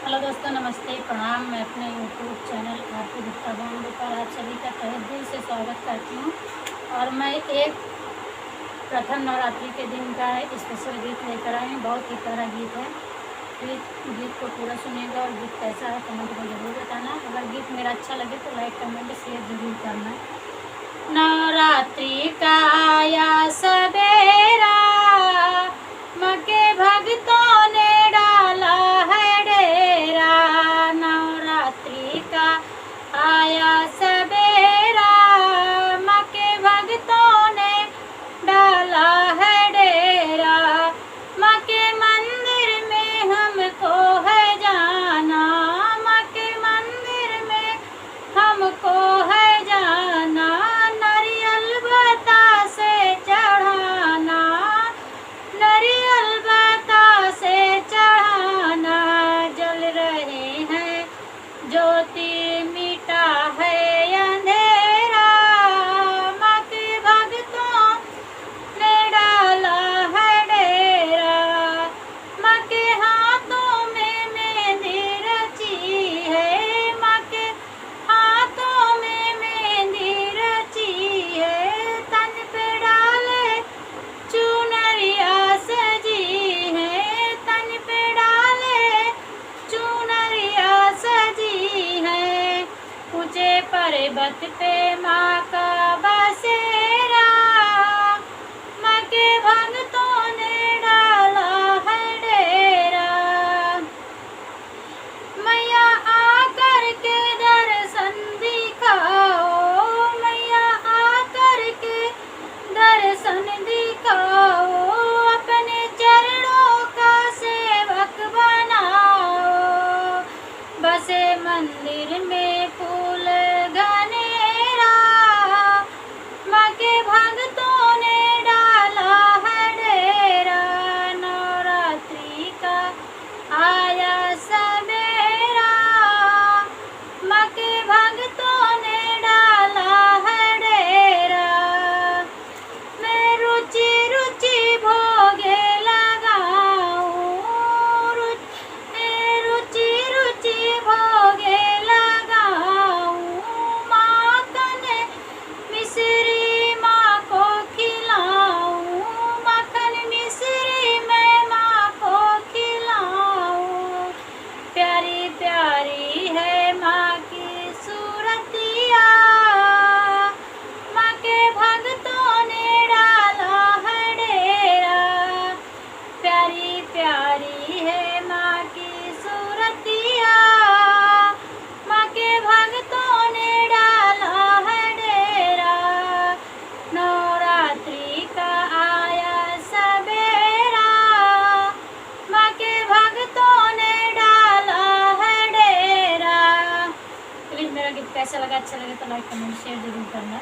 Hello दोस्तों, नमस्ते, प्रणाम। मैं अपने यूट्यूब चैनल आरती गुप्ता बॉम्बे पर आप सभी का तहे दिल से स्वागत करती हूँ। और मैं एक प्रथम नवरात्रि के दिन का स्पेशल गीत लेकर आई हूँ। बहुत ही प्यारा गीत है। प्लीज़ गीत को पूरा सुनिएगा और गीत कैसा है कमेंट में ज़रूर बताना। अगर गीत मेरा अच्छा लगे तो लाइक कमेंट शेयर ज़रूर करना। नवरात्रि का आया सवेरा, मके भक्तों ने डाला है डेरा। नवरात्रि का आया सवेरा, मके भक्तों ने डाला है डेरा। मके मंदिर में हमको है जाना, मके मंदिर में हमको है जाना। नारियल बतासे चढ़ाना, नारियल बतासे चढ़ाना। जल रहे हैं ज्योति, मिटा है अंधेरा। माँ के भक्तों ने डाला है डेरा। माँ के हाथों में मेहंदी रची है, माँ के हाथों में मेहंदी रची है। तन पे डाले चुनरिया सजी है, तन पे डाले चुनरिया सजी है। ऊंचे पर्वत पे माँ का बसेरा, माँ के भक्तों ने डाला है डेरा। मैया आकर के दर्शन दिखाओ, मैया आकर के दर्शन दिखाओ। अपने चरणों का सेवक बनाओ। बसे मंदिर में फूल घनेरा, माँ के भक्तों ने डाला है डेरा। नवरात्रि का आया सवेरा, माँ के भक्तों ने डाला है डेरा। मैं रुचि रुचि भोगे लगाऊं, रुचि रुचि भोगे लगाऊं। माखन मिश्री माँ को खिलाऊं, माखन मिश्री मैं माँ को खिलाऊं। प्यारी प्यारी है माँ की सूरतिया, माँ के भक्तों ने डाला है डेरा। प्यारी प्यारी है माँ की सूरतिया, माँ के भक्तों ने डाला है डेरा। नवरात्रि का आया सवेरा, माँ के भक्तों ने डाला है डेरा। प्लीज़ मेरा गीत कैसा लगा, अच्छा लगे तो लाइक कमेंट शेयर जरूर करना।